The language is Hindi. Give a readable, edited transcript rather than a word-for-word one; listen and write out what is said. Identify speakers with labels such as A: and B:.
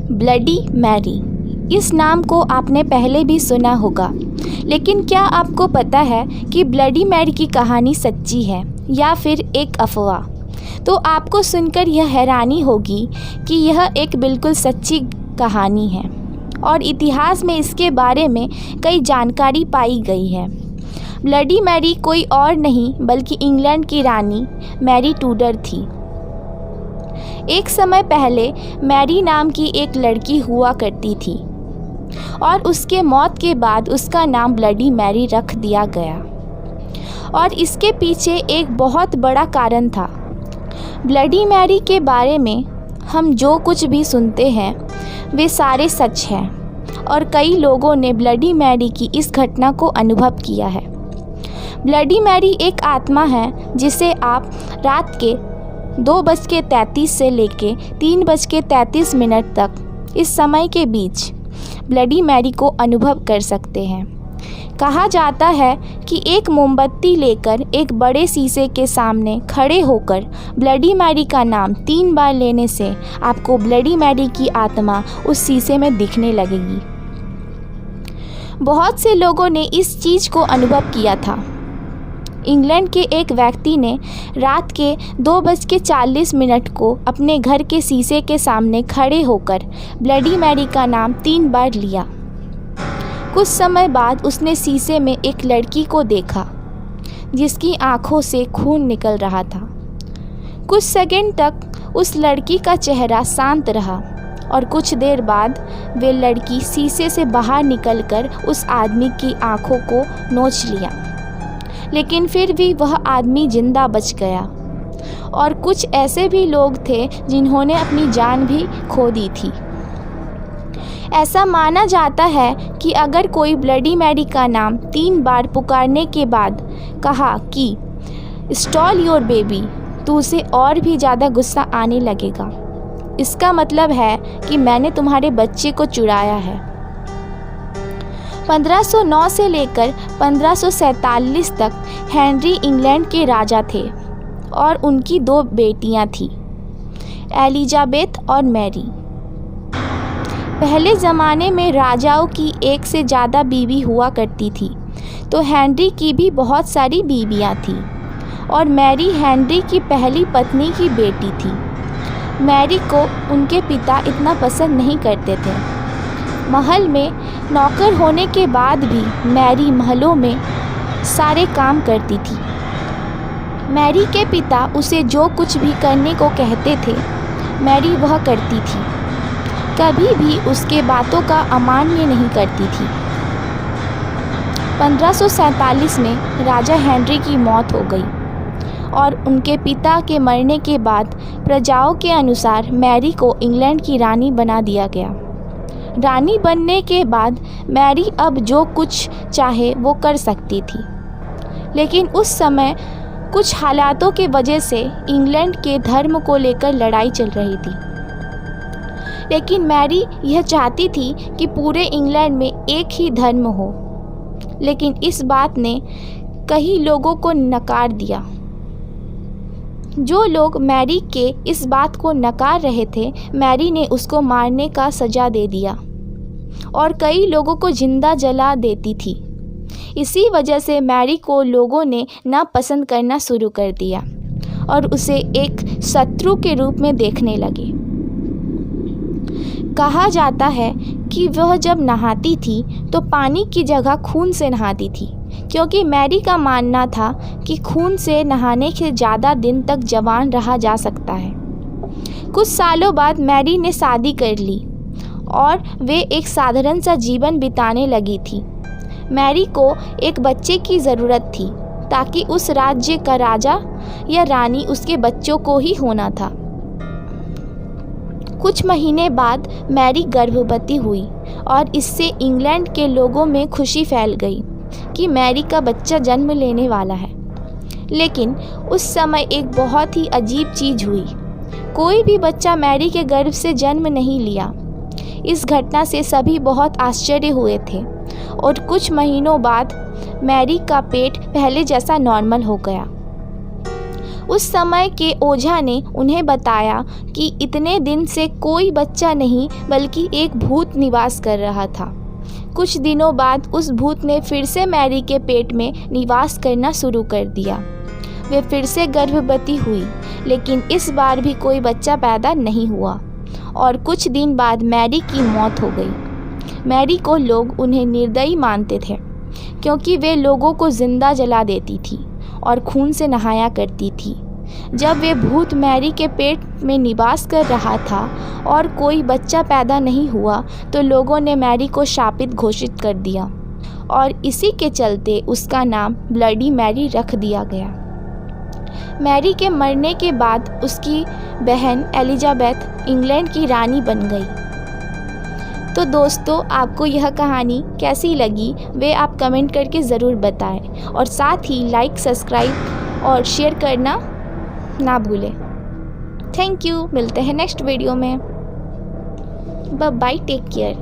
A: ब्लडी मैरी, इस नाम को आपने पहले भी सुना होगा, लेकिन क्या आपको पता है कि ब्लडी मैरी की कहानी सच्ची है या फिर एक अफवाह? तो आपको सुनकर यह हैरानी होगी कि यह एक बिल्कुल सच्ची कहानी है और इतिहास में इसके बारे में कई जानकारी पाई गई है। ब्लडी मैरी कोई और नहीं बल्कि इंग्लैंड की रानी मैरी टूडर थी। एक समय पहले मैरी नाम की एक लड़की हुआ करती थी और उसके मौत के बाद उसका नाम ब्लडी मैरी रख दिया गया और इसके पीछे एक बहुत बड़ा कारण था। ब्लडी मैरी के बारे में हम जो कुछ भी सुनते हैं वे सारे सच हैं और कई लोगों ने ब्लडी मैरी की इस घटना को अनुभव किया है। ब्लडी मैरी एक आत्मा है जिसे आप रात के 2:33 से लेके 3:33 तक इस समय के बीच ब्लडी मैरी को अनुभव कर सकते हैं। कहा जाता है कि एक मोमबत्ती लेकर एक बड़े शीशे के सामने खड़े होकर ब्लडी मैरी का नाम 3 बार लेने से आपको ब्लडी मैरी की आत्मा उस शीशे में दिखने लगेगी। बहुत से लोगों ने इस चीज़ को अनुभव किया था। इंग्लैंड के एक व्यक्ति ने रात के 2:40 को अपने घर के शीशे के सामने खड़े होकर ब्लडी मैरी का नाम 3 बार लिया। कुछ समय बाद उसने शीशे में एक लड़की को देखा जिसकी आंखों से खून निकल रहा था। कुछ सेकंड तक उस लड़की का चेहरा शांत रहा और कुछ देर बाद वे लड़की शीशे से बाहर निकलकर उस आदमी की आंखों को नोच लिया, लेकिन फिर भी वह आदमी जिंदा बच गया। और कुछ ऐसे भी लोग थे जिन्होंने अपनी जान भी खो दी थी। ऐसा माना जाता है कि अगर कोई ब्लडी मैरी का नाम 3 बार पुकारने के बाद कहा कि स्टॉल योर बेबी, तो उसे और भी ज़्यादा गुस्सा आने लगेगा। इसका मतलब है कि मैंने तुम्हारे बच्चे को चुराया है। 1509 से लेकर 1547 तक हेनरी इंग्लैंड के राजा थे और उनकी 2 बेटियां थीं, एलिजाबेथ और मैरी। पहले ज़माने में राजाओं की एक से ज़्यादा बीवी हुआ करती थी, तो हेनरी की भी बहुत सारी बीवियां थीं और मैरी हेनरी की पहली पत्नी की बेटी थी। मैरी को उनके पिता इतना पसंद नहीं करते थे। महल में नौकर होने के बाद भी मैरी महलों में सारे काम करती थी। मैरी के पिता उसे जो कुछ भी करने को कहते थे मैरी वह करती थी, कभी भी उसके बातों का अमान्य नहीं करती थी। 1547 में राजा हेनरी की मौत हो गई और उनके पिता के मरने के बाद प्रजाओं के अनुसार मैरी को इंग्लैंड की रानी बना दिया गया। रानी बनने के बाद मैरी अब जो कुछ चाहे वो कर सकती थी, लेकिन उस समय कुछ हालातों की वजह से इंग्लैंड के धर्म को लेकर लड़ाई चल रही थी। लेकिन मैरी यह चाहती थी कि पूरे इंग्लैंड में एक ही धर्म हो, लेकिन इस बात ने कई लोगों को नकार दिया। जो लोग मैरी के इस बात को नकार रहे थे, मैरी ने उसको मारने का सज़ा दे दिया और कई लोगों को जिंदा जला देती थी। इसी वजह से मैरी को लोगों ने नापसंद करना शुरू कर दिया और उसे एक शत्रु के रूप में देखने लगे। कहा जाता है कि वह जब नहाती थी तो पानी की जगह खून से नहाती थी, क्योंकि मैरी का मानना था कि खून से नहाने से ज़्यादा दिन तक जवान रहा जा सकता है। कुछ सालों बाद मैरी ने शादी कर ली और वे एक साधारण सा जीवन बिताने लगी थी। मैरी को एक बच्चे की ज़रूरत थी ताकि उस राज्य का राजा या रानी उसके बच्चों को ही होना था। कुछ महीने बाद मैरी गर्भवती हुई और इससे इंग्लैंड के लोगों में खुशी फैल गई कि मैरी का बच्चा जन्म लेने वाला है। लेकिन उस समय एक बहुत ही अजीब चीज़ हुई। कोई भी बच्चा मैरी के गर्भ से जन्म नहीं लिया। इस घटना से सभी बहुत आश्चर्य हुए थे और कुछ महीनों बाद मैरी का पेट पहले जैसा नॉर्मल हो गया। उस समय के ओझा ने उन्हें बताया कि इतने दिन से कोई बच्चा नहीं बल्कि एक भूत निवास कर रहा था। कुछ दिनों बाद उस भूत ने फिर से मैरी के पेट में निवास करना शुरू कर दिया। वे फिर से गर्भवती हुई, लेकिन इस बार भी कोई बच्चा पैदा नहीं हुआ और कुछ दिन बाद मैरी की मौत हो गई। मैरी को लोग उन्हें निर्दयी मानते थे क्योंकि वे लोगों को जिंदा जला देती थी और खून से नहाया करती थी। जब वे भूत मैरी के पेट में निवास कर रहा था और कोई बच्चा पैदा नहीं हुआ तो लोगों ने मैरी को शापित घोषित कर दिया और इसी के चलते उसका नाम ब्लडी मैरी रख दिया गया। मैरी के मरने के बाद उसकी बहन एलिजाबेथ इंग्लैंड की रानी बन गई। तो दोस्तों, आपको यह कहानी कैसी लगी वे आप कमेंट करके ज़रूर बताएं और साथ ही लाइक, सब्सक्राइब और शेयर करना ना भूलें। Thank you. मिलते हैं नेक्स्ट वीडियो में। Bye bye, take care.